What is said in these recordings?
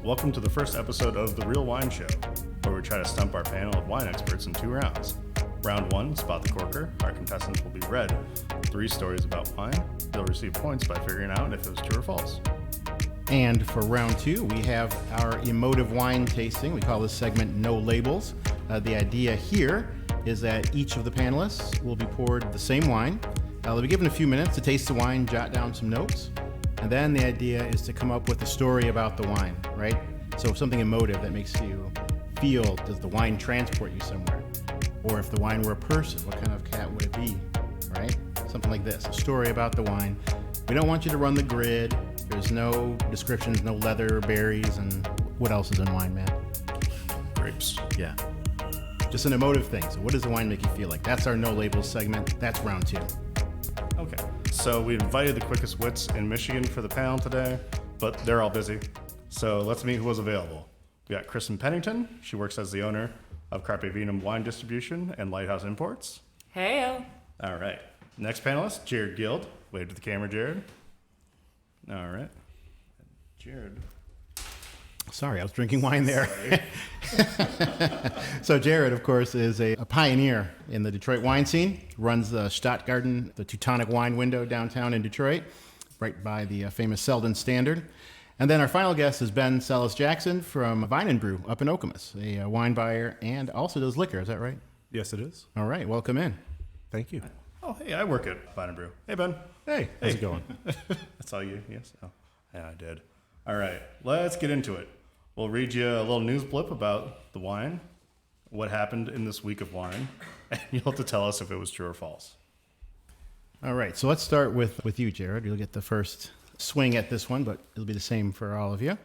Welcome to the first episode of The Real Wine Show, where we try to stump our panel of wine experts in 2 rounds. Round 1, Spot the Corker. Our contestants will be read 3 stories about wine. They'll receive points by figuring out if it was true or false. And for round 2, we have our emotive wine tasting. We call this segment No Labels. The idea here is that each of the panelists will be poured the same wine. They'll be given a few minutes to taste the wine, jot down some notes. And then the idea is to come up with a story about the wine, right? So something emotive that makes you feel, does the wine transport you somewhere? Or if the wine were a person, what kind of cat would it be, right? Something like this, a story about the wine. We don't want you to run the grid. There's no descriptions, no leather, berries, and what else is in wine, man? Grapes. Yeah. Just an emotive thing. So what does the wine make you feel like? That's our No Labels segment. That's round 2. Okay, so we invited the quickest wits in Michigan for the panel today, but they're all busy. So let's meet who was available. We got Kristen Pennington. She works as the owner of Carpe Vinum Wine Distribution and Lighthouse Imports. Hey. All right. Next panelist, Jared Gild. Wave to the camera, Jared. All right. Jared. Sorry, I was drinking wine there. So Jared, of course, is a pioneer in the Detroit wine scene. Runs the Stadtgarten, the Teutonic wine window downtown in Detroit, right by the famous Selden Standard. And then our final guest is Ben Tselis-Jackson from Vine Brew up in Okemos, a wine buyer and also does liquor. Is that right? Yes, it is. All right, welcome in. Thank you. Oh, hey, I work at Vine Brew. Hey, Ben. Hey, how's it going? That's all you? Yes? Oh, yeah, I did. All right, let's get into it. We'll read you a little news blip about the wine, what happened in this week of wine, and you'll have to tell us if it was true or false. All right, so let's start with you, Jared. You'll get the first swing at this one, but it'll be the same for all of you.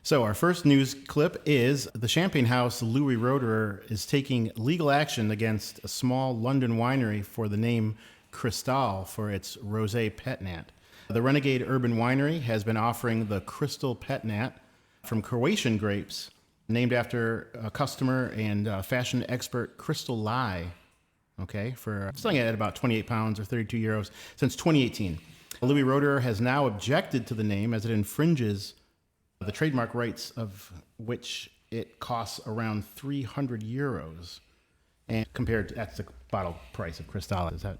So our first news clip is the champagne house Louis Roederer is taking legal action against a small London winery for the name Cristal for its rosé petnat. The Renegade Urban Winery has been offering the Crystal Petnat from Croatian grapes, named after a customer and fashion expert Crystal Lai, okay, for selling it at about 28 pounds or 32 euros since 2018. Louis Roederer has now objected to the name as it infringes the trademark rights of which it costs around 300 euros. And compared to, that's the bottle price of Cristal. Is that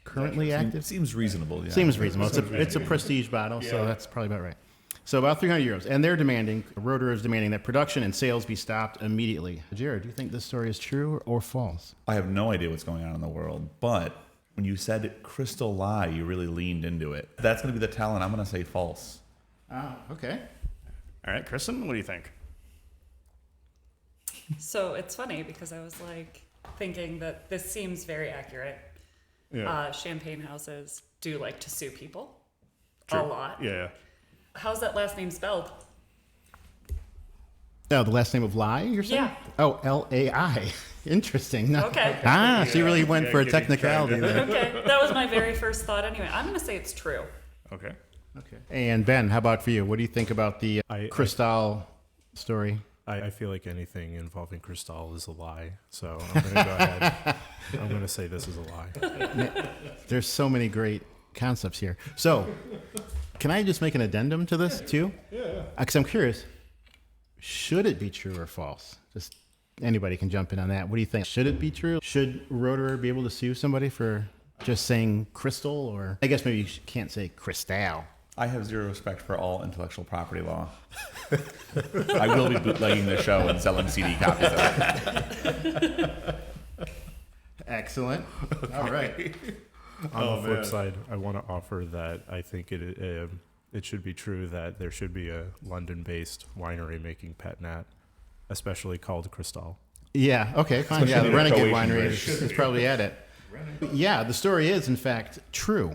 currently active? Seems reasonable, yeah. Seems reasonable. It's a prestige bottle, so that's probably about right. So about 300 euros. And they're demanding, Roederer is demanding that production and sales be stopped immediately. Jared, do you think this story is true or false? I have no idea what's going on in the world, but when you said Crystal Lie, you really leaned into it. That's going to be the talent. I'm going to say false. Oh, okay. All right, Kristen, what do you think? So it's funny because I was like thinking that this seems very accurate. Yeah. Champagne houses do like to sue people True. a lot. Yeah. How's that last name spelled? Oh, the last name of Lai, you're saying? Yeah. Oh, L-A-I. Interesting. No. Okay. Ah, she really went for a technicality there. Okay, that was my very first thought anyway. I'm going to say it's true. Okay. Okay. And Ben, how about for you? What do you think about the Cristal story? I feel like anything involving Cristal is a lie, so I'm going to go ahead. I'm going to say this is a lie. There's so many great concepts here. So, can I just make an addendum to this too? Yeah. Because I'm curious. Should it be true or false? Just anybody can jump in on that. What do you think? Should it be true? Should Roederer be able to sue somebody for just saying crystal, or I guess maybe you can't say Cristal. I have zero respect for all intellectual property law. I will be bootlegging the show and selling CD copies of it. Excellent. All right. On the flip side, I want to offer that I think it should be true that there should be a London-based winery making Petnat, especially called Cristal. Yeah, okay, fine. Yeah, the the Renegade Croatian Winery is probably at it. Yeah, the story is, in fact, true.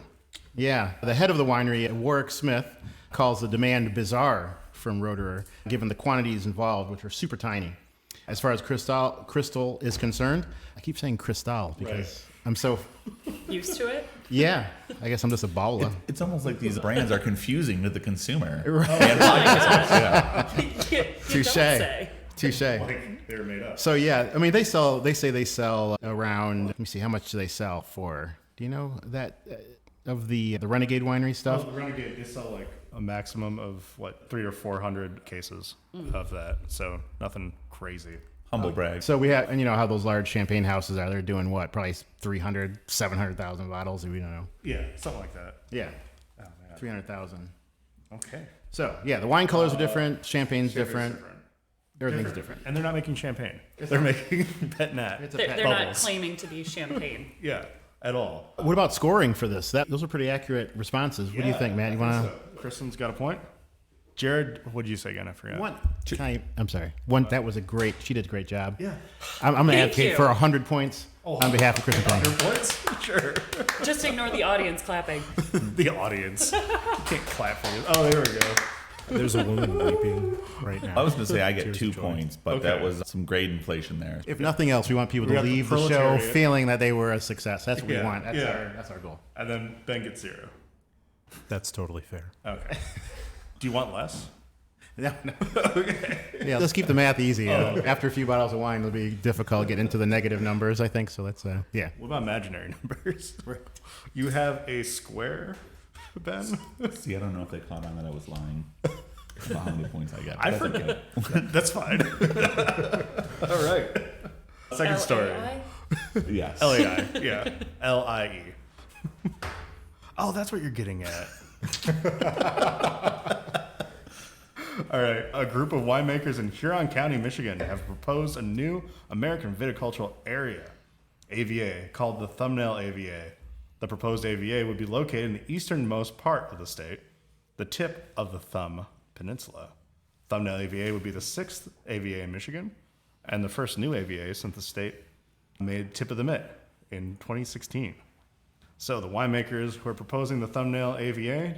Yeah, the head of the winery, Warwick Smith, calls the demand bizarre from Roederer, given the quantities involved, which are super tiny. As far as Crystal is concerned, I keep saying Cristal because I'm so... Used to it? Yeah, I guess I'm just a baller. It's almost like these brands are confusing to the consumer. Right. And yeah. You Touche. don't say. Touche. Like they were made up. So yeah, I mean they say they sell around, let me see, how much do they sell for? Do you know that? of the Renegade Winery stuff? Well, Renegade, they sell like a maximum of 300 or 400 cases of that. So nothing crazy. Humble brag. So we have, and you know how those large champagne houses are. They're doing what? Probably 300, 700,000 bottles. We don't know. Yeah, something like that. Yeah, Oh, man. 300,000. Okay. So yeah, the wine colors are different. Champagne's different. Everything's different. And they're not making champagne. They're making pet nat. It's a They're pet not bubbles. claiming to be champagne. Yeah, at all. What about scoring for this? Those are pretty accurate responses. What do you think, Matt? You want to? Kristen's got a point. Jared, what did you say again? I forgot. One. I'm sorry. One. That was a great. She did a great job. Yeah. I'm going to Thank advocate you. for 100 points on behalf of Kristen Pennington. 100 points? Sure. Just ignore the audience clapping. The audience. You can't clap for you. Oh, there we go. There's a woman weeping right now. I was going to say I get Tears 2 of joy. points, but Okay. that was some grade inflation there. If nothing else, we want people We to got the leave the show proletariat. feeling that they were a success. That's what we Yeah, want. yeah. That's our goal. And then Ben gets 0. That's totally fair. Okay. Do you want less? No. Yeah, let's keep the math easy. After a few bottles of wine, it'll be difficult to get into the negative numbers, I think. So let's, yeah. What about imaginary numbers? You have a square, Ben? See, I don't know if they caught on that I was lying about how many points I got. I That's forget. okay. That's fine. All right. Second story. LAI? Yes. LAI. Yeah. LIE. Oh, that's what you're getting at. All right. A group of winemakers in Huron County, Michigan have proposed a new American viticultural area, AVA, called the Thumbnail AVA. The proposed AVA would be located in the easternmost part of the state, the tip of the Thumb Peninsula. Thumbnail AVA would be the 6th AVA in Michigan and the first new AVA since the state made Tip of the Mitt in 2016. So the winemakers who are proposing the Thumbnail AVA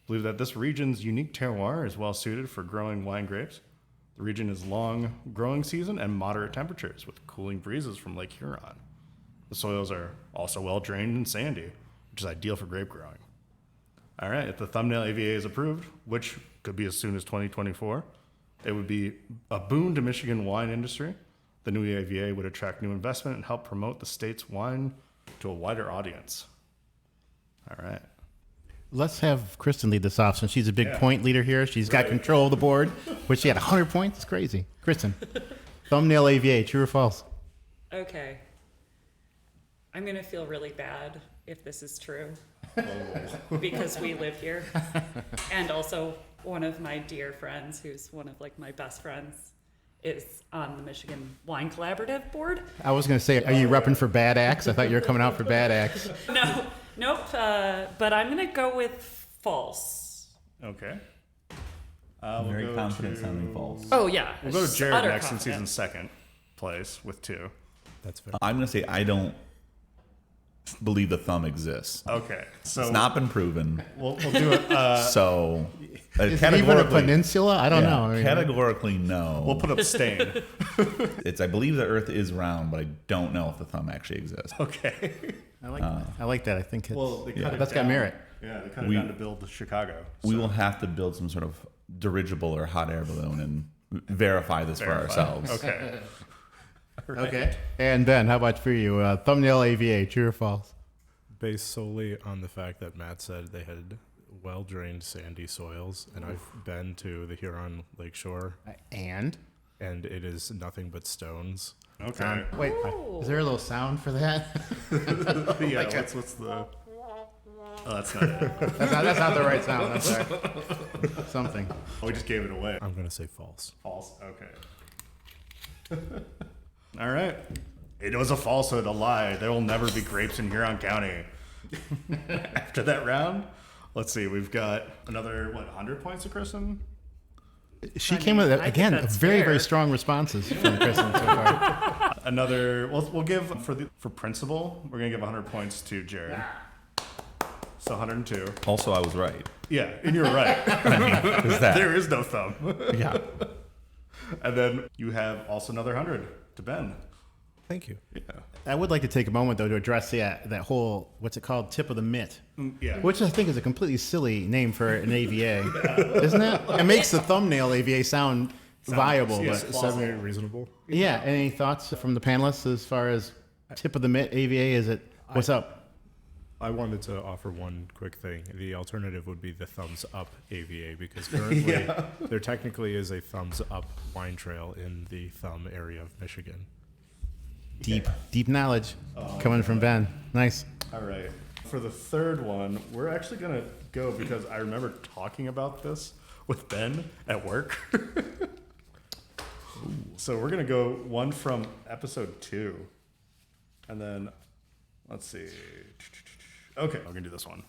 believe that this region's unique terroir is well suited for growing wine grapes. The region is long growing season and moderate temperatures with cooling breezes from Lake Huron. The soils are also well drained and sandy, which is ideal for grape growing. All right, if the Thumbnail AVA is approved, which could be as soon as 2024, it would be a boon to Michigan wine industry. The new AVA would attract new investment and help promote the state's wine to a wider audience. All right. Let's have Kristen lead this off since she's a big Yeah. point leader here. She's got control of the board, which she had 100 points. It's crazy. Kristen, Thumbnail AVA, true or false? Okay. I'm going to feel really bad if this is true because we live here. And also one of my dear friends, who's one of like my best friends, is on the Michigan Wine Collaborative board. I was going to say, are you repping for Bad Axe? I thought you were coming out for Bad Axe. Nope. But I'm going to go with false. Okay. Very confident sounding false. Oh, yeah. We'll go to Jared Utter next since he's in confidence. second place with 2. That's fair. I'm going to say I don't believe the thumb exists. Okay. So It's not been proven. we'll do it. So Is it even a peninsula? I don't know. I mean, categorically, no. We'll put up stain. I believe the Earth is round, but I don't know if the thumb actually exists. Okay. I like that. I think it's, Well, they cut it that's got down. merit. Yeah, they cut it We- down to build the Chicago. We will have to build some sort of dirigible or hot air balloon and verify this for ourselves. Okay. Okay. And Ben, how about for you? Thumbnail AVA, true or false? Based solely on the fact that Matt said they had well-drained sandy soils, and I've been to the Huron Lakeshore, And? and it is nothing but stones. Okay. Wait, is there a little sound for that? Yeah. What's the? Oh, that's not it. That's not the right sound. I'm sorry. Something. Oh, we just gave it away. I'm going to say false. False. Okay. All right. It was a falsehood, a lie. There will never be grapes in Huron County. After that round, let's see. We've got another 100 points to Kristen. She came with, I think again, that's very, fair. very strong responses from Kristen so far. Another. We'll give for principal. We're gonna give 100 points to Jared. So 102. Also, I was right. Yeah, and you're right. Is that? There is no thumb. Yeah. And then you have also another 100 to Ben. Thank you. Yeah. I would like to take a moment, though, to address that whole, what's it called, tip of the mitt, Yeah. which I think is a completely silly name for an AVA, isn't it? It makes the Thumbnail AVA sound viable. yeah. But, Is that reasonable? yeah, any thoughts from the panelists as far as tip of the mitt AVA? Is it, what's up? I wanted to offer one quick thing. The alternative would be the thumbs up AVA because currently there technically is a thumbs up wine trail in the thumb area of Michigan. Deep knowledge coming from Ben. Nice. All right. For the third one, we're actually going to go because I remember talking about this with Ben at work. So we're going to go one from episode 2. And then, let's see. Okay, I'm going to do this one.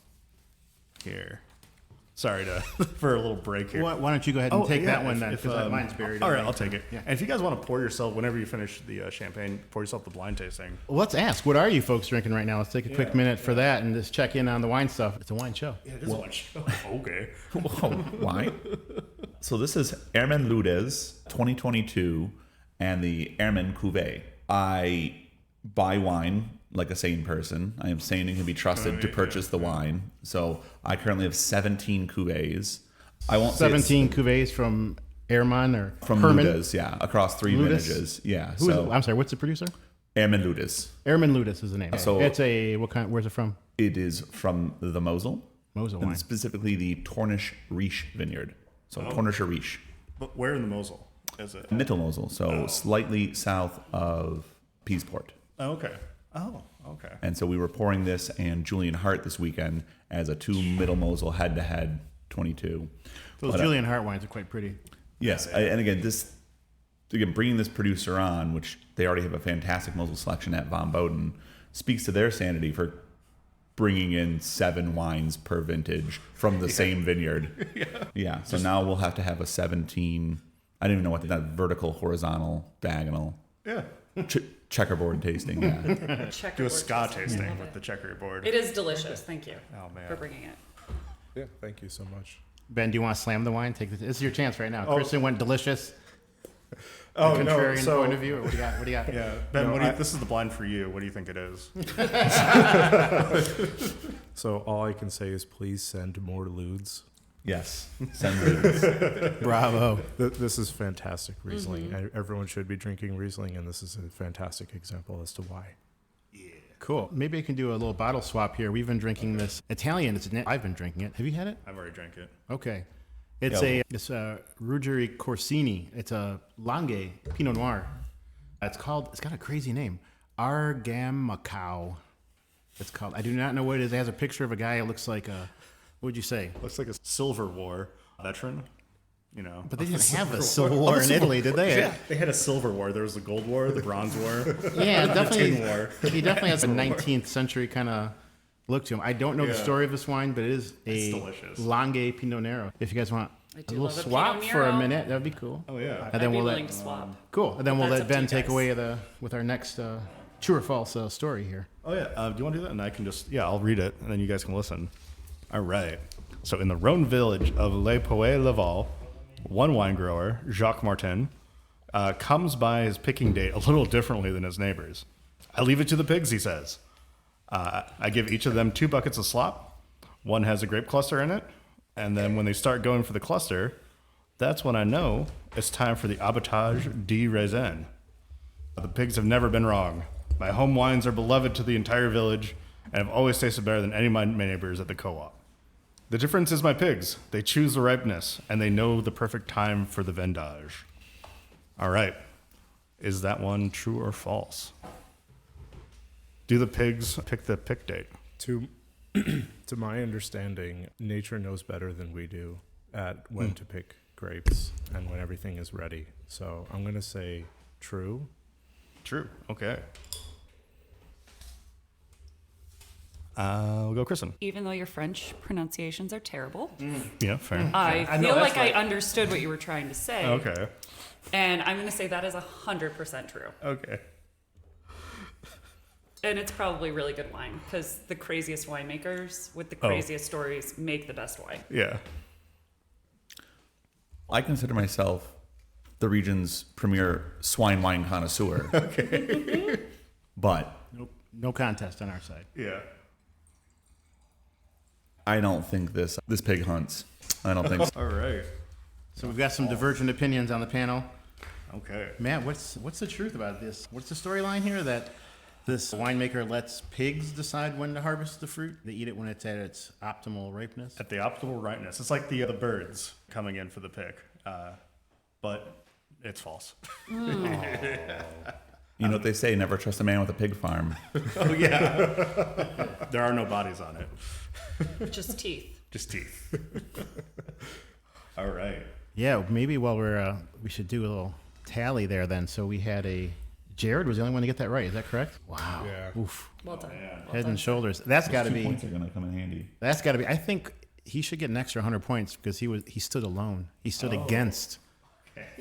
Here. Sorry for a little break here. Why don't you go ahead and take that one if- then? if, Because mine's buried. All right, away. I'll take it. Yeah. And if you guys want to pour yourself, whenever you finish the champagne, pour yourself the blind tasting. Well, let's ask, what are you folks drinking right now? Let's take a quick Yeah, minute for that and just check in on the wine stuff. It's a wine show. Yeah, it is much. Okay. Whoa, why? So this is Airman Ludes 2022 and the Airman Cuvée. I buy wine like a sane person. I am sane and can be trusted to purchase the wine. So I currently have 17 cuvées. I won't say it's 17 cuvées from Airman or from Herman? Ludes, yeah, across 3 Ludes? vintages. Yeah. Who is So it? I'm sorry, what's the producer? Airman Ludes. Airman Ludes is the name. So- it's a, what kind, where's it from? It is from the Mosel. Mosel And wine. specifically the Tornish Riche vineyard. So Tornischer Riche. But where in the Mosel is it? Mittelmosel, so slightly south of Peasport. Oh, okay. Oh, okay. And so we were pouring this and Julian Hart this weekend as a 2 Mittelmosel head-to-head 22. Those But, Julian Hart wines are quite pretty. Yes, and again, bringing this producer on, which they already have a fantastic Mosel selection at Von Boden, speaks to their sanity for bringing in 7 wines per vintage from the same vineyard. Yeah. So now we'll have to have a 17. I don't even know what that vertical, horizontal, diagonal, Yeah. checkerboard tasting. Yeah. Do a Checkerboard ska tasting. tasting I love with it. the checkerboard. It is delicious. Thank you Oh, man. for bringing it. Yeah, thank you so much. Ben, do you want to slam the wine? This is your chance right now. Kristen went delicious. Oh, Contrarian point of view. Or what do you got? What do you got? Yeah, Ben. This is the blind for you. What do you think it is? So all I can say is please send more Ludes. Yes. Send Ludes. Bravo. This is fantastic Riesling. Everyone should be drinking Riesling, and this is a fantastic example as to why. Cool. Maybe I can do a little bottle swap here. We've been drinking this Italian. I've been drinking it. Have you had it? I've already drank it. Okay. It's a Ruggeri Corsini. It's a Langhe Pinot Noir. It's got a crazy name. Argamacao. It's called. I do not know what it is. It has a picture of a guy. It looks like a, what would you say? Looks like a Silver War veteran. You know, But they didn't have a Civil War in Italy, did they? Yeah, they had a Silver War. There was the Gold War, the Bronze War. Yeah, definitely. Tin War. He definitely has a 19th century kind of look to him. I don't know the Yeah. story of this wine, but it is It's a delicious. Langhe Pinot Nero. If you guys want I a do little love a swap Pinot for a Nero. minute, that would be cool. Oh yeah. And I'd then be we'll willing let to swap. cool. And then we'll That's let up to Ben you take guys. away with our next true or false story here. Oh yeah. Do you want to do that? And I can I'll read it, and then you guys can listen. All right. So in the Rhone village of Les Poets-Laval, one wine grower, Jacques Martin, comes by his picking date a little differently than his neighbors. I leave it to the pigs, he says. I give each of them 2 buckets of slop. One has a grape cluster in it, and then when they start going for the cluster, that's when I know it's time for the abattage de raisin. The pigs have never been wrong. My home wines are beloved to the entire village and have always tasted better than any of my neighbors at the co-op. The difference is my pigs. They choose the ripeness, and they know the perfect time for the vendage. All right. Is that one true or false? Do the pigs pick the pick date? To to my understanding, nature knows better than we do at when to pick grapes and when everything is ready. So I'm going to say true. True. Okay. We'll go Kristen. Even though your French pronunciations are terrible, Yeah, fair. I know feel that's like I right. understood what you were trying to say. Okay. And I'm going to say that is 100% true. Okay. And it's probably really good wine because the craziest winemakers with the craziest stories make the best wine. Yeah. I consider myself the region's premier swine wine connoisseur. Okay. But No contest on our side. Yeah. I don't think this pig hunts. I don't think so. All right. So we've got some divergent opinions on the panel. Okay. Matt, what's the truth about this? What's the storyline here? That This winemaker lets pigs decide when to harvest the fruit. They eat it when it's at its optimal ripeness. At the optimal ripeness. It's like the birds coming in for the pick. But it's false. You know what they say, never trust a man with a pig farm. Oh, yeah. There are no bodies on it. Just teeth. Just teeth. All right. Yeah, maybe while we should do a little tally there then. So we had Jared was the only one to get that right. Is that correct? Wow. Yeah. Oof. Well done. Well Head done. and shoulders. That's got to 2 be. points are going to come in handy. That's got to be. I think he should get an extra 100 points because he stood alone. He stood against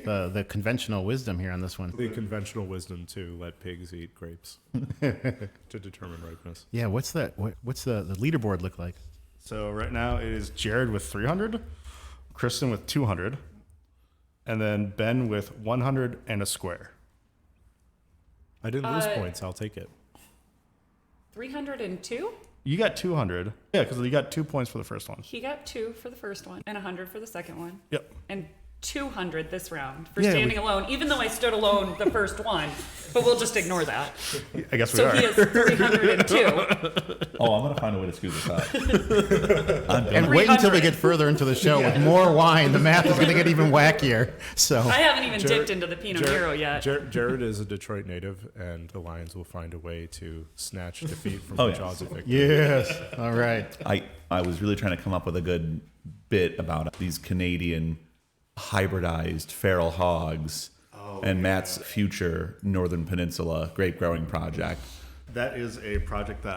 the conventional wisdom here on this one. The conventional wisdom to let pigs eat grapes to determine ripeness. Yeah. What's that? What's the leaderboard look like? So right now it is Jared with 300, Kristen with 200, and then Ben with 100 and a square. I didn't lose points. I'll take it. 302? You got 200. Yeah, because you got 2 points for the first one. He got 2 for the first one and 100 for the second one. Yep. And 200 this round for Yeah, standing alone, even though I stood alone the first one. But we'll just ignore that. I guess we So are. he has 302. Oh, I'm going to find a way to screw this up. I'm And done. wait until we 300. get further into the show with more wine. The math is going to get even wackier. So I haven't even Jared- dipped into the Pinot Nero yet. Jared is a Detroit native, and the Lions will find a way to snatch defeat from Oh, the yes. jaws of victory. yes, all right. I was really trying to come up with a good bit about these Canadian hybridized feral hogs and Matt's future Northern Peninsula grape growing project. That is a project that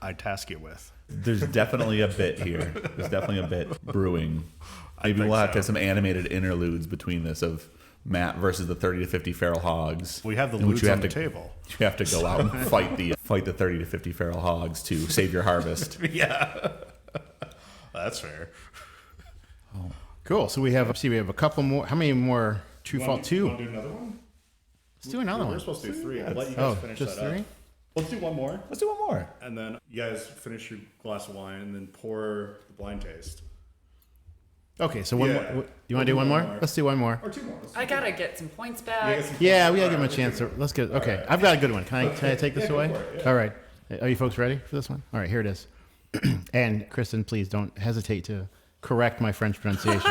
I task you with. There's definitely a bit here. There's definitely a bit brewing. Maybe think we'll have to so. have some animated interludes between this of Matt versus the 30 to 50 feral hogs. We have the in which loots you on have the to table. You have to go out and fight the 30 to 50 feral hogs to save your harvest. Yeah. That's fair. Cool. So we have a couple more. How many more true fault? Two. Want to do another one? Let's do another We're one. supposed to do 3. I'll let you guys Oh, finish just that 3? up. Let's do one more. Let's do one more. And then you guys finish your glass of wine and then pour the blind taste. Okay, so one Yeah. more. You want to do one more? more. Let's do one more. Or 2 more. I gotta get some points back. Yeah, we gotta give him a chance. Let's get. Okay, I've got a good one. Can I take this away? All right. Are you folks ready for this one? All right, here it is. And Kristen, please don't hesitate to correct my French pronunciations.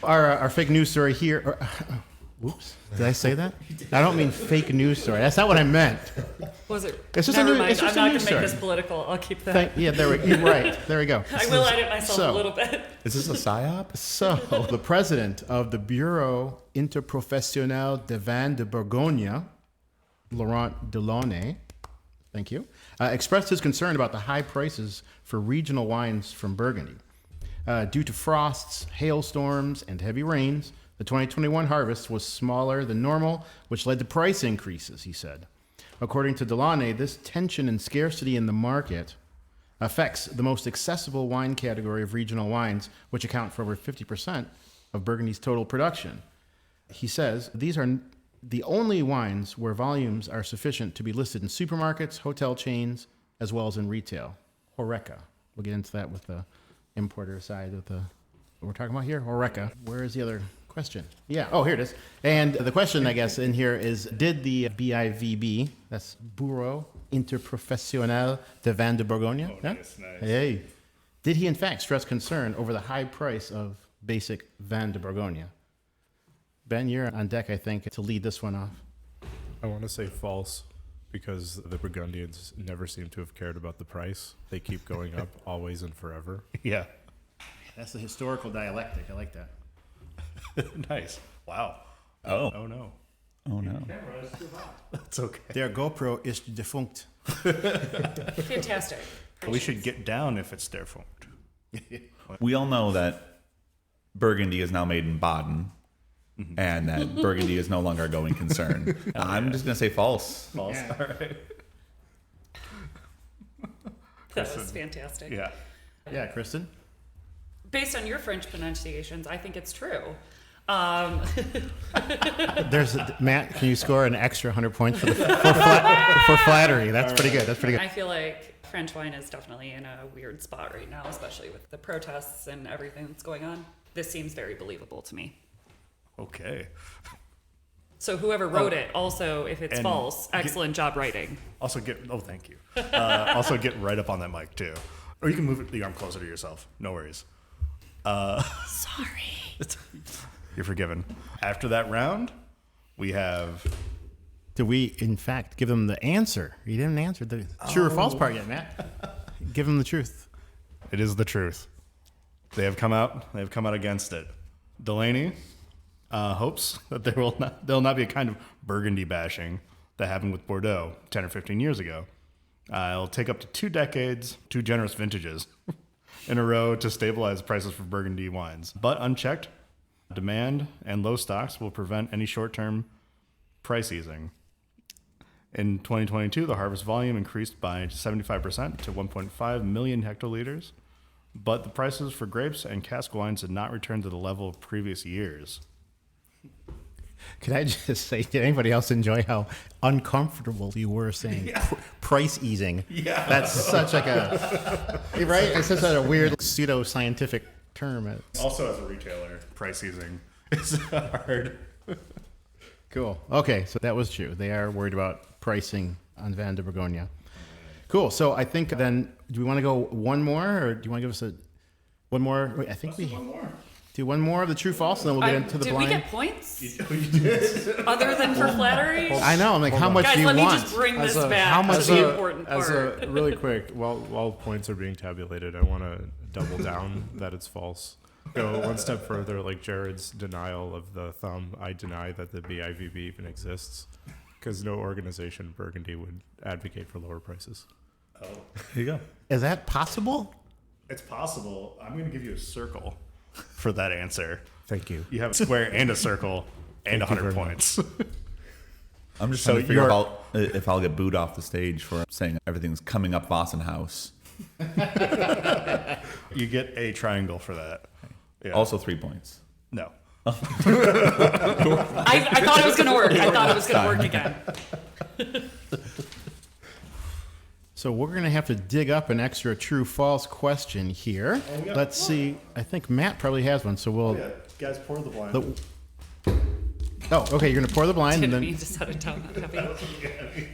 Our fake news story here. Whoops, did I say that? I don't mean fake news story. That's not what I meant. Was it? It's just a Never new- mind. it's just I'm a not news gonna make story. this political. I'll keep that. You're right. There we go. I will edit myself So- a little bit. Is this a psyop? So, the president of the Bureau Interprofessionnel de Vin de Bourgogne, Laurent Delaunay, thank you, expressed his concern about the high prices for regional wines from Burgundy. Due to frosts, hailstorms, and heavy rains, the 2021 harvest was smaller than normal, which led to price increases, he said. According to Delaunay, this tension and scarcity in the market affects the most accessible wine category of regional wines, which account for over 50% of Burgundy's total production. He says these are the only wines where volumes are sufficient to be listed in supermarkets, hotel chains, as well as in retail. Horeca. We'll get into that with the importer side of what we're talking about here. Horeca. Where is the other question? Yeah. Oh, here it is. And the question, I guess, in here is, did the BIVB, that's Bureau Interprofessionnel de Vin de Bourgogne, Nice. hey, did he in fact stress concern over the high price of basic Vin de Bourgogne? Ben, you're on deck, I think, to lead this one off. I want to say false because the Burgundians never seem to have cared about the price. They keep going up always and forever. Yeah. That's the historical dialectic. I like that. Nice. Wow. Oh. Oh, no. Oh, no. That's okay. Their GoPro is defunct. Fantastic. We should get down if it's their fault. We all know that Burgundy is now made in Baden and that Burgundy is no longer a going concern. I'm just going to say false. False. All right. That was fantastic. Yeah. Yeah, Kristen? Based on your French pronunciations, I think it's true. There's Matt. Can you score an extra 100 points for flattery? That's pretty good. That's pretty good. I feel like French wine is definitely in a weird spot right now, especially with the protests and everything that's going on. This seems very believable to me. Okay. So whoever wrote it, also, if it's And false, excellent job writing. Also thank you. Also get right up on that mic too. Or you can move the arm closer to yourself. No worries. Sorry. You're forgiven. After that round, we have... Did we, in fact, give them the answer? You didn't answer the true or false part yet, Matt. Give them the truth. It is the truth. They have come out against it. Delaney hopes that there'll not be a kind of Burgundy bashing that happened with Bordeaux 10 or 15 years ago. It'll take up to 2 decades, 2 generous vintages in a row to stabilize prices for Burgundy wines. But unchecked, demand and low stocks will prevent any short-term price easing. In 2022, the harvest volume increased by 75% to 1.5 million hectoliters, but the prices for grapes and cask wines did not return to the level of previous years. Could I just say, did anybody else enjoy how uncomfortable you were saying price easing? Yeah. That's such like a, right? It's such a weird pseudo-scientific term. Also, as a retailer, price easing is hard. Cool. Okay, so that was true. They are worried about pricing on Vin de Bourgogne. Cool. So I think then, do we want to go one more, or do you want to give us one more? Wait, I think we do one more of the true false, and then we'll get into the did blind. we get points? Other than for flattery? I know. I'm like, how much Guys, do you let me want? just bring this As a- back. how much That's do you- the important As part. a really quick, while points are being tabulated, I want to double down that it's false. Go one step further, like Jared's denial of the thumb. I deny that the BIVB even exists, because no organization in Burgundy would advocate for lower prices. Oh, Here you go. Is that possible? it's possible. I'm going to give you a circle for that answer. Thank you. You have a square and a circle and Thank you 100 very points. I'm just So trying to figure you're- out if I'll get booed off the stage for saying everything's coming up Wassenhaus. You get a triangle for that. Yeah. Also 3 points. No. I thought it was going to work. I thought it was going to work again. So we're going to have to dig up an extra true-false question here. Let's see. I think Matt probably has one, so we'll... Guys, pour the blind. Oh, okay, you're going to pour the blind, Didn't and mean then... to set it down that heavy.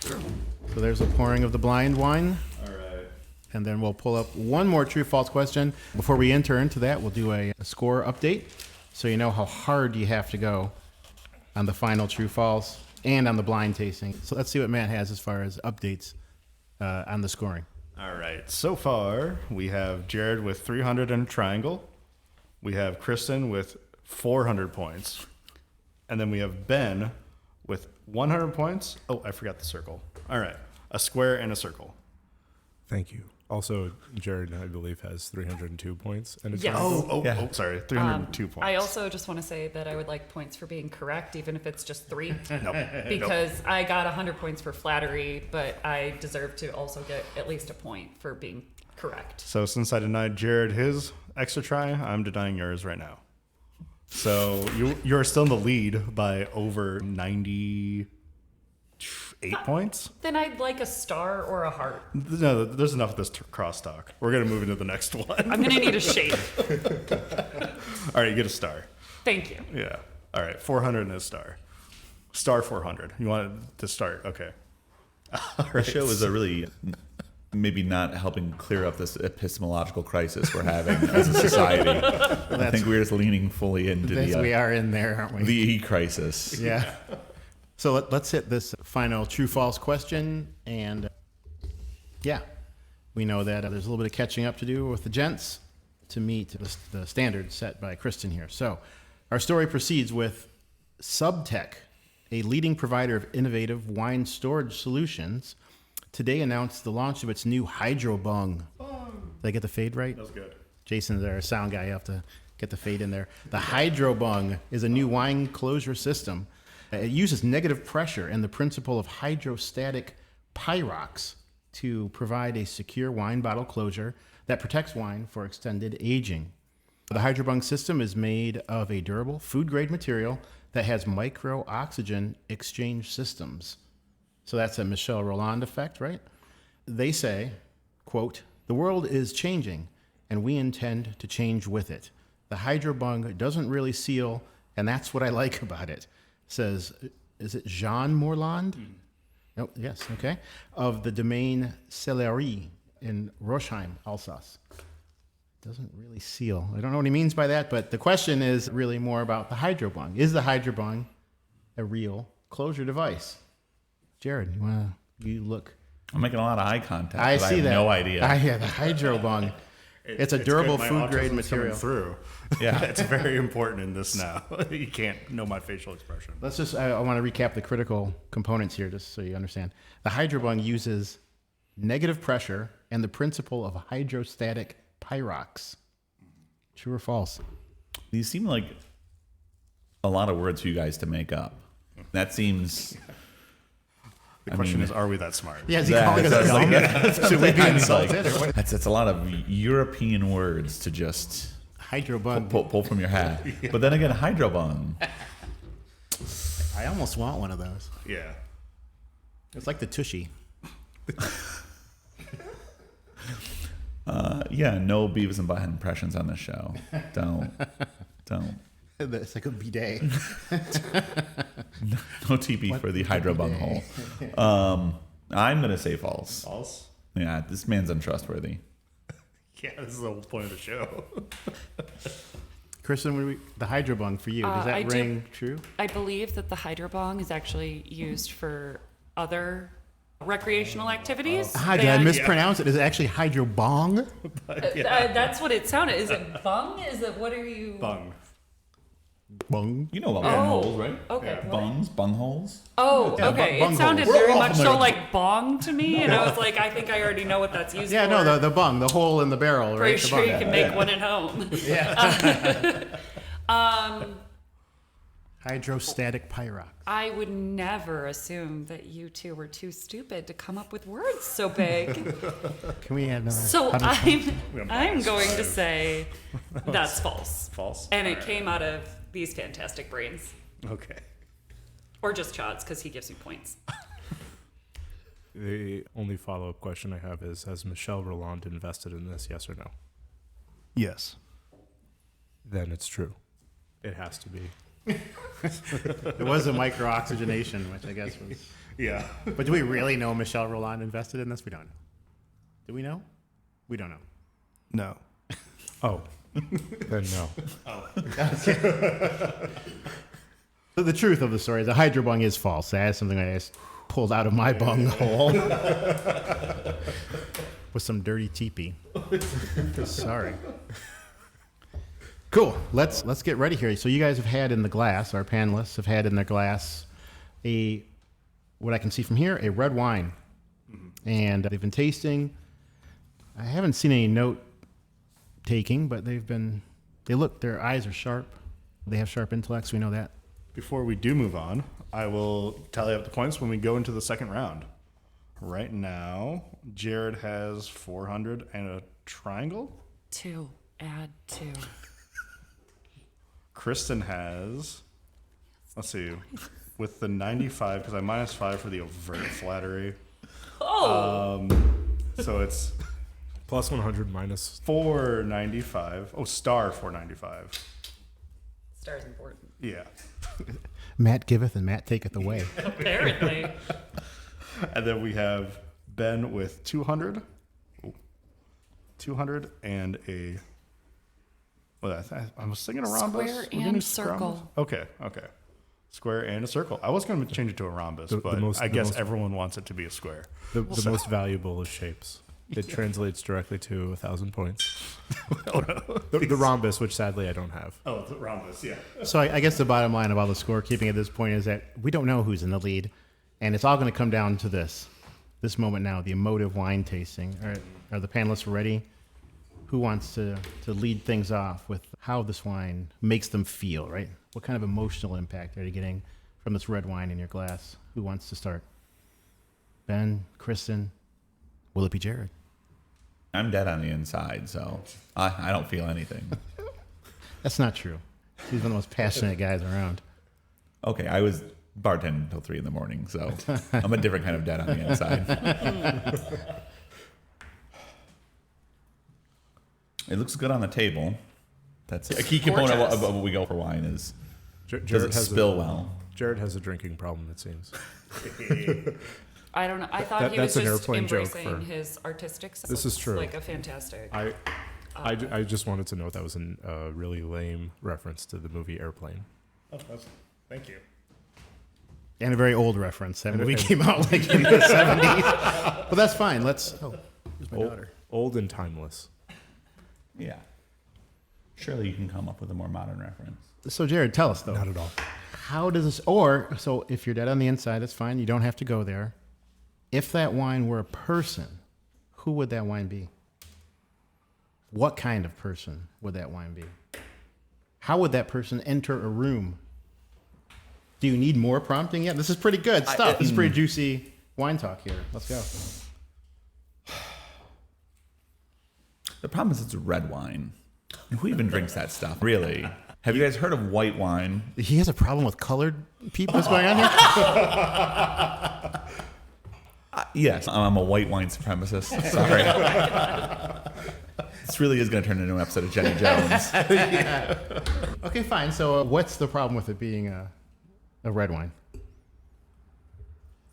So there's a pouring of the blind wine. All right. And then we'll pull up one more true-false question. Before we enter into that, we'll do a score update, so you know how hard you have to go on the final true-false and on the blind tasting. So let's see what Matt has as far as updates on the scoring. All right. So far, we have Jared with 300 and a triangle. We have Kristen with 400 points. And then we have Ben with 100 points. Oh, I forgot the circle. All right. A square and a circle. Thank you. Also, Jared, I believe, has 302 points. And it's Yes. Oh, sorry. 302 points. I also just want to say that I would like points for being correct, even if it's just 3. Nope. Because I got 100 points for flattery, but I deserve to also get at least a point for being correct. So since I denied Jared his extra try, I'm denying yours right now. So you're still in the lead by over 98 points. Then I'd like a star or a heart. No, there's enough of this crosstalk. We're gonna move into the next one. I'm going to need a shape. All right, you get a star. Thank you. Yeah. All right, 400 and a star. Star 400. You want it to start? Okay. All The right. show is a really maybe not helping clear up this epistemological crisis we're having as a society. I think we're just leaning fully into We are in there, aren't we? the E crisis. Yeah. So let's hit this final true-false question. And yeah, we know that there's a little bit of catching up to do with the gents to meet the standards set by Kristen here. So our story proceeds with Subtech, a leading provider of innovative wine storage solutions, today announced the launch of its new Hydro Bung. Did I get the fade right? That was good. Jason's our sound guy. You have to get the fade in there. The Hydro Bung is a new wine closure system. It uses negative pressure and the principle of hydrostatic pyrox to provide a secure wine bottle closure that protects wine for extended aging. The Hydro Bung system is made of a durable, food-grade material that has micro-oxygen exchange systems. So that's a Michel Roland effect, right? They say, quote, "The world is changing, and we intend to change with it. The Hydro Bung doesn't really seal, and that's what I like about it. says, is it Jean Morland? Oh, yes, okay. Of the domain Sellerie in Roschheim, Alsace. Doesn't really seal. I don't know what he means by that, but the question is really more about the hydrobung. Is the hydrobung a real closure device? Jared, you look. I'm making a lot of eye contact. I see have that. No idea. Yeah, the hydrobung. It's a durable good. My food grade autism's material. coming through. Yeah. It's very important in this now. You can't know my facial expression. Let's just, I want to recap the critical components here just so you understand. The hydrobung uses negative pressure and the principle of hydrostatic pyrox. True or false? These seem like a lot of words for you guys to make up. That seems. The question is, are we that smart? Yeah, is he Yeah, calling us that's dumb? like- Should we be It's like- insulted? Or what? That's a lot of European words to just Hydrobung. pull from your hat. But then again, hydrobung. I almost want one of those. Yeah. It's like the tushy. Yeah, no Beavis and Butthead impressions on this show. Don't. It's like a bidet. No TP for the hydrobung hole. I'm gonna say false. False? Yeah, this man's untrustworthy. Yeah, this is the whole point of the show. Kristen, the hydrobung for you, does I that do- ring true? I believe that the hydrobong is actually used for other recreational activities. Did I than- mispronounce it? Is it actually hydrobong? That's what it sounded. Is it bung? Is it, what are you? Bung. Bung. You know about Oh, bungholes, right? okay. Yeah. Bungs, bungholes. Oh, Yeah, okay. bung It sounded holes. very We're all much so familiar like bong to me, and I was like, I think I already know what that's used Yeah, for. no, the bung, the hole in the barrel, right? Pretty The sure bung. you can make one at home. Hydrostatic pyrox. I would never assume that you two were too stupid to come up with words so big. Can we add another? So I'm going to say that's false. False? And it came out of these fantastic brains. Okay. Or just Chad's, because he gives me points. The only follow-up question I have is, has Michel Roland invested in this, yes or no? Yes. Then it's true. It has to be. It was a micro-oxygenation, which I guess was... Yeah. But do we really know Michel Roland invested in this? We don't know. Do we know? We don't know. No. Oh, then no. So the truth of the story is the hydrobung is false. That is something I just pulled out of my bung hole with some dirty teepee. Sorry. Cool. Let's get ready here. So you guys have had in the glass, our panelists have had in their glass what I can see from here, a red wine. And they've been tasting. I haven't seen any note taking, but their eyes are sharp. They have sharp intellects, we know that. Before we do move on, I will tally up the points when we go into the second round. Right now, Jared has 400 and a triangle. 2. Add 2. Kristen has, let's see, with the 95, because I minus 5 for the overt flattery. Oh! So it's Plus 100 minus. 495. Oh, star 495. Star's important. Yeah. Matt giveth and Matt taketh away. Apparently. And then we have Ben with 200. Ooh. 200 and a. Well, I was thinking a rhombus. Square We're gonna and do circle. Okay. Square and a circle. I was going to change it to a rhombus, but I the guess most- everyone wants it to be a square. The most valuable is shapes. It translates directly to 1,000 points. Oh, no. The rhombus, which sadly I don't have. Oh, the rhombus, yeah. So I guess the bottom line of all the scorekeeping at this point is that we don't know who's in the lead, and it's all going to come down to this moment now, the emotive wine tasting. Are the panelists ready? Who wants to lead things off with how this wine makes them feel, right? What kind of emotional impact are you getting from this red wine in your glass? Who wants to start? Ben, Kristen, will it be Jared? I'm dead on the inside, so I don't feel anything. That's not true. He's one of the most passionate guys around. Okay, I was bartending until 3 a.m, so I'm a different kind of dead on the inside. It looks good on the table. That's a key component of what we go for wine is does it spill well? Jared has a drinking problem, it seems. I don't know. I thought he was That's an just airplane joke embracing for- his artistic side. This is true. Like a fantastic. I just wanted to note that was a really lame reference to the movie Airplane. Oh, thank you. And a very old reference. That movie came out like in the 70s. But that's fine. Let's. Oh, here's my daughter. Old and timeless. Yeah. Surely you can come up with a more modern reference. So, Jared, tell us, though. Not at all. How does this, or, so if you're dead on the inside, that's fine. You don't have to go there. If that wine were a person, who would that wine be? What kind of person would that wine be? How would that person enter a room? Do you need more prompting yet? This is pretty good stuff. This is pretty juicy wine talk here. Let's go. The problem is it's red wine. Who even drinks that stuff? Really? Have you guys heard of white wine? He has a problem with colored people. What's going on here? Yes, I'm a white wine supremacist. Sorry. This really is going to turn into an episode of Jenny Jones. Okay, fine. So what's the problem with it being a red wine?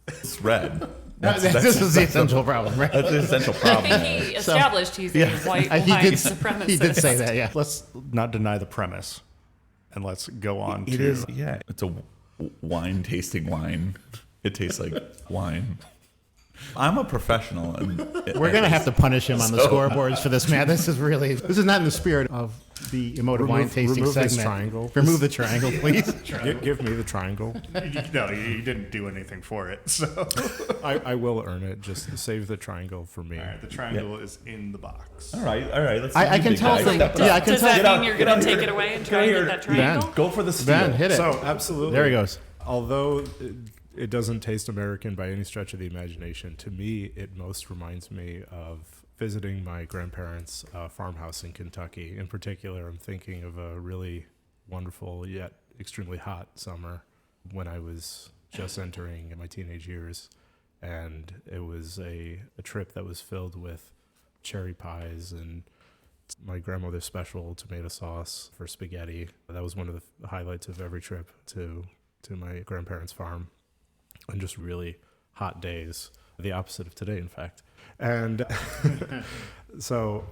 It's red. This is the essential problem, right? That's the essential I problem. think he established he's a white He wine did, supremacist. he did say that, yeah. Let's not deny the premise, and let's go on It to. is, yeah. It's a wine tasting wine. It tastes like wine. I'm a professional. And We're going to have to punish him on the So- scoreboards for this, man. This is not in the spirit of the emotive wine tasting remove this segment. triangle. Remove the triangle, please. Give me the triangle. No, you didn't do anything for it. So I will earn it. Just save the triangle for me. all right, the triangle is in the box. all right. Let's I see can big tell. guy. From, Step yeah, I up. can Does tell. that Get out- mean you're get going out to take here. it away and Get try out and get here. that triangle? Go for the steal. Ben, hit it. So absolutely. There he goes. Although it doesn't taste American by any stretch of the imagination, to me it most reminds me of visiting my grandparents' farmhouse in Kentucky. In particular, I'm thinking of a really wonderful yet extremely hot summer when I was just entering my teenage years, and it was a trip that was filled with cherry pies and my grandmother's special tomato sauce for spaghetti. That was one of the highlights of every trip to my grandparents' farm, and just really hot days, the opposite of today, in fact. And so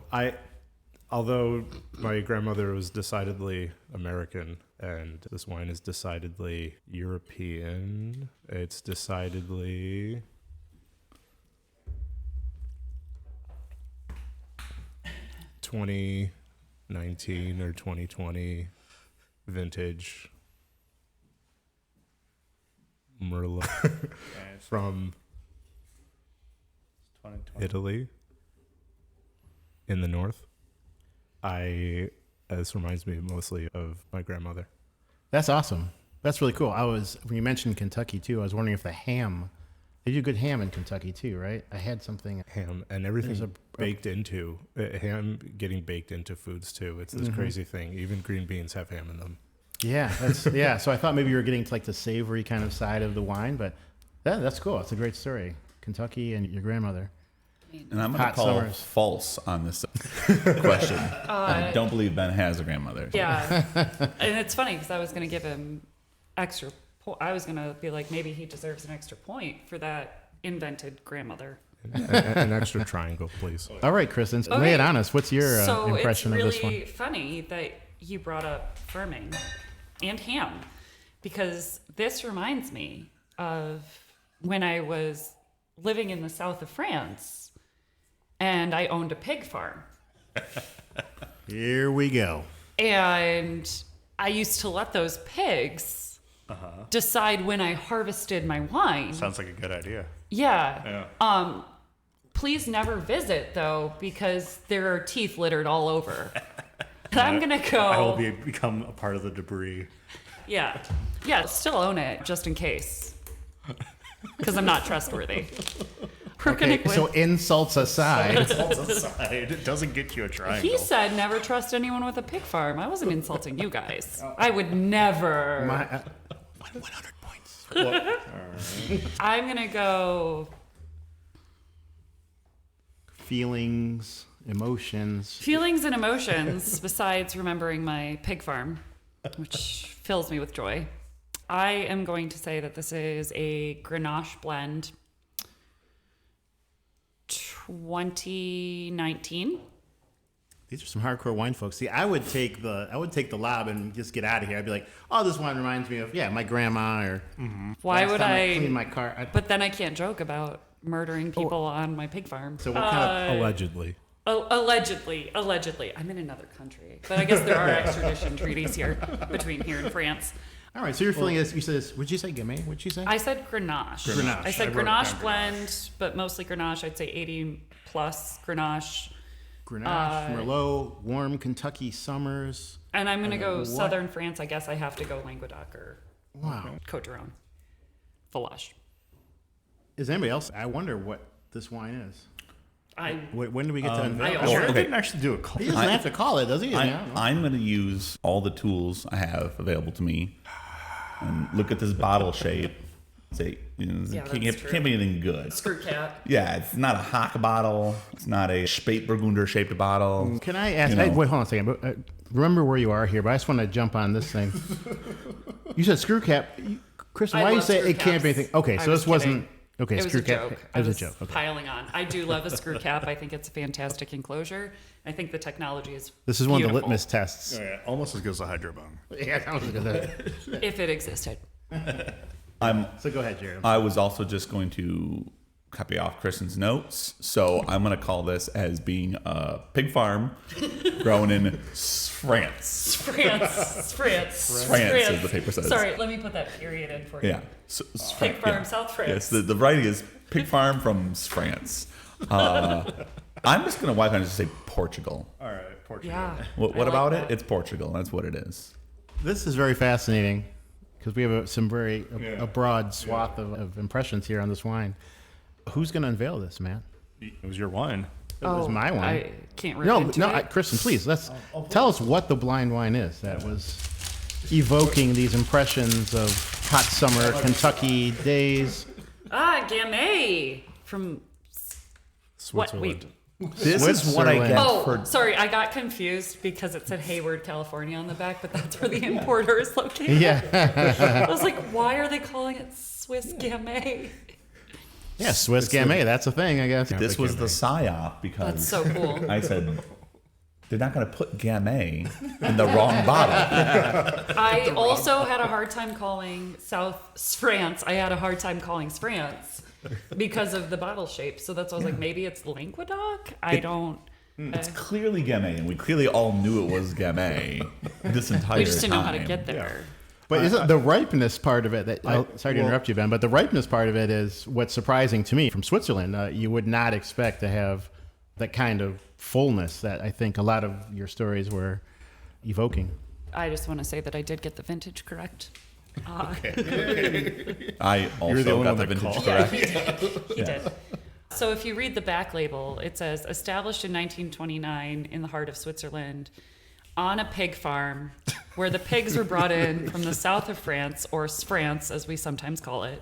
although my grandmother was decidedly American and this wine is decidedly European, it's decidedly (2019 or 2020) vintage Merlot from 2020. Italy in the north. This reminds me mostly of my grandmother. That's awesome. That's really cool. When you mentioned Kentucky too, I was wondering if the ham, they do good ham in Kentucky too, right? I had something. Ham and everything baked into ham, getting baked into foods too. It's this crazy thing. Even green beans have ham in them. Yeah, yeah. So I thought maybe you were getting to like the savory kind of side of the wine, but that's cool. It's a great story. Kentucky and your grandmother. And I'm going to Hot call summers. false on this question. I don't believe Ben has a grandmother. Yeah. And it's funny because I was going to give him extra I was going to be like, maybe he deserves an extra point for that invented grandmother. An extra triangle, please. All right, Kristen, lay Okay. it on us. What's your So impression it's of this one? really funny that you brought up firming and ham, because this reminds me of when I was living in the south of France and I owned a pig farm. Here we go. And I used to let those pigs decide when I harvested my wine. Sounds like a good idea. Yeah. Yeah. Please never visit though, because there are teeth littered all over. And I'm gonna go. I will become a part of the debris. Yeah. Still own it just in case, because I'm not trustworthy. We're Okay, gonna so insults aside, It doesn't get you a triangle. He said never trust anyone with a pig farm. I wasn't insulting you guys. I would never. 100 points. I'm gonna go Feelings, emotions. feelings and emotions besides remembering my pig farm, which fills me with joy. I am going to say that this is a Grenache blend 2019. These are some hardcore wine folks. See, I would take the lob and just get out of here. I'd be like, oh, this wine reminds me of my grandma or Why last would time I cleaned my car. But then I can't joke about murdering people on my pig farm. So what kind Allegedly. Allegedly. I'm in another country. But I guess there are extradition treaties here between here and France. All right, so you're feeling this. You said this. Would you say Gamay? What'd you say? I said Grenache. Grenache. I said I wrote Grenache down blend, but mostly Grenache. I'd say 80 plus Grenache. Grenache, Merlot, warm Kentucky summers. And I'm going to go what? southern France. I guess I have to go Languedoc or Wow. Côte d'Aron. Falache. Is anybody else? I wonder what this wine is. When do we get to unveil? I it? also- Jared okay. didn't actually do a call. He doesn't have to call it, does he? I'm going to use all the tools I have available to me and look at this bottle shape. Say, Yeah, can't, that's true. can't be anything good. Screw cap. Yeah, it's not a Hock bottle. It's not a Spätburgunder shaped bottle. Can I ask? You know. Wait, hold on a second. But, remember where you are here, but I just want to jump on this thing. You said screw cap. Kristen, I why you love say screw it can't be caps. anything? Okay, I so was this wasn't. kidding. Okay, It was screw a cap. joke. It was I a joke. Okay. piling on. I do love a screw cap. I think it's a fantastic enclosure. I think the technology is This is one of the beautiful, litmus tests. Oh, yeah, almost as good as a hydrobone. Yeah, sounds good. if it existed. So go ahead, Jared. I was also just going to copy off Kristen's notes. So I'm going to call this as being a pig farm grown in France. France, as the paper says. Sorry, let me put that period in for you. Yeah. So, Pig farm, South France. Yes, the variety is pig farm from France. I'm just going to wipe out and just say Portugal. All right, Portugal. Yeah. What I like about that. it? It's Portugal. That's what it is. This is very fascinating because we have a broad swath of impressions here on this wine. Who's going to unveil this, man? It was your wine. It was my wine. I can't rip into it. Kristen, please, tell us what the blind wine is that was evoking these impressions of hot summer Kentucky days. Gamay from what? Switzerland. Wait. This is what I Switzerland. get Oh, for sorry, I got confused because it said Hayward, California on the back, but that's where the importer is located. Yeah, I was like, why are they calling it Swiss Gamay? yeah, Swiss Gamay. That's a thing, I guess. This was the psyop because That's so cool. I said they're not going to put Gamay in the wrong bottle. I also had a hard time calling South France. I had a hard time calling France because of the bottle shape. So that's why I was like, maybe it's Languedoc? I don't. It's clearly Gamay, and we clearly all knew it was Gamay this entire time. We just didn't know how to get there. But isn't the ripeness part of it that? Sorry to interrupt you, Ben, but the ripeness part of it is what's surprising to me from Switzerland. You would not expect to have that kind of fullness that I think a lot of your stories were evoking. I just want to say that I did get the vintage correct. I You're the also only got one the that vintage called. correct. He did. So if you read the back label, it says established in 1929 in the heart of Switzerland on a pig farm where the pigs were brought in from the south of France, or France as we sometimes call it.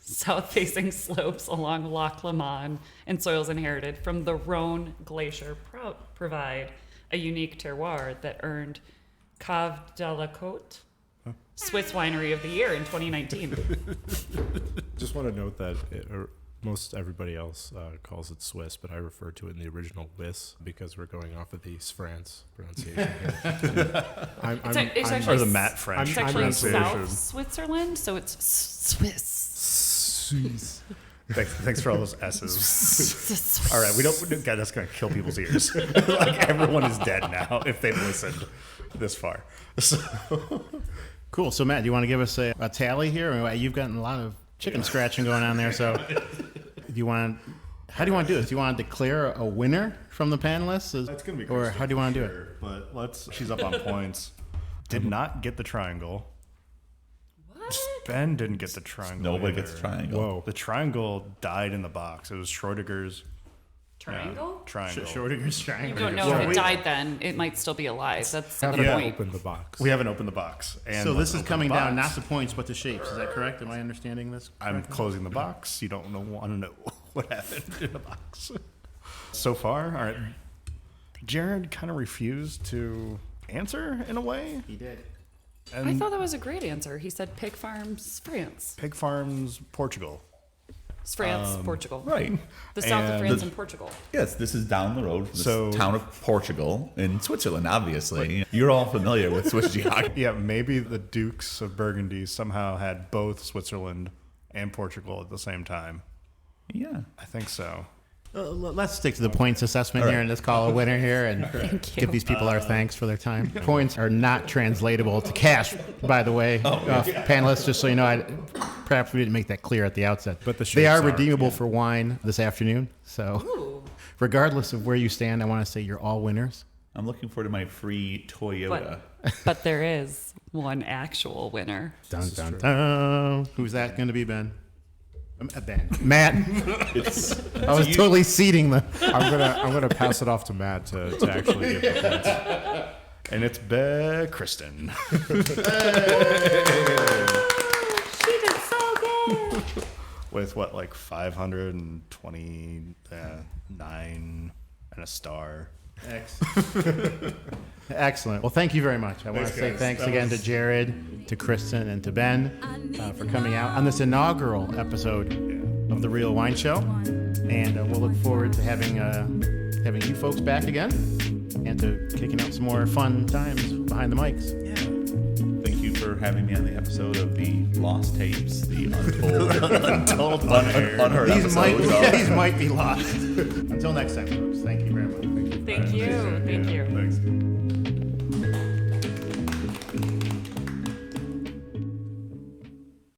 South-facing slopes along Loch Lomond and soils inherited from the Rhone Glacier provide a unique terroir that earned Cave de la Côte Swiss Winery of the Year in 2019. Just want to note that most everybody else calls it Swiss, but I refer to it in the original Wiss because we're going off of the France pronunciation here. It's actually Or the Matt French It's actually pronunciation. South Switzerland, so it's Swiss. Thanks for all those S's. All right, God, that's gonna kill people's ears. Like everyone is dead now if they've listened this far. So, Cool. So Matt, do you want to give us a tally here? I mean, you've gotten a lot of chicken scratching going on there. So how do you want to do this? Do you want to declare a winner from the panelists? that's gonna be. Or Kristen how do you want to do it? here, But she's up on points. Did not get the triangle. What? Ben didn't get the triangle. Nobody either. gets a triangle. Whoa. The triangle died in the box. It was Schrodinger's Triangle? triangle. Schrodinger's You triangle. don't know if it died then. It might still be alive. That's the Haven't point. opened the box. We haven't opened the box. And So this let's is open coming the down, box. not the points, but the shapes. Is that correct? Am I understanding this? I'm closing the box. You don't want to know what happened in the box. So far, all right. Jared kind of refused to answer in a way. He did. I thought that was a great answer. He said pig farms, France. Pig farms, Portugal. It's France, Portugal. Right. The south of And France and Portugal. Yes, this is down the road from the So- town of Portugal in Switzerland, obviously. You're all familiar with Swiss geography. Yeah, maybe the Dukes of Burgundy somehow had both Switzerland and Portugal at the same time. Yeah. I think so. Let's stick to the points assessment All here right. and let's call a winner here and give these people our thanks for their time. Points are not translatable to cash, by the way. Panelists, just so you know, perhaps we didn't make that clear at the outset. But the they are shapes are, redeemable for wine this afternoon. So Ooh. regardless of where you stand, I want to say you're all winners. I'm looking forward to my free Toyota. But there is one actual winner. Dun, dun, dun. Who's that going to be, Ben? Ben. Matt. I was totally seeding the. I'm gonna pass it off to Matt to actually give the points. And it's Kristen. She did so good. With what, like 529 and a star. Excellent. Well, thank you very much. I want to say thanks again to Jared, to Kristen, and to Ben for coming out on this inaugural episode of The Real Wine Show. And we'll look forward to having you folks back again and to kicking out some more fun times behind the mics. Yeah. Thank you for having me on the episode of the Lost Tapes, the untold, unheard These episodes. these might be lost. Until next time, folks. Thank you very much. Thank you. Thank you. Thanks.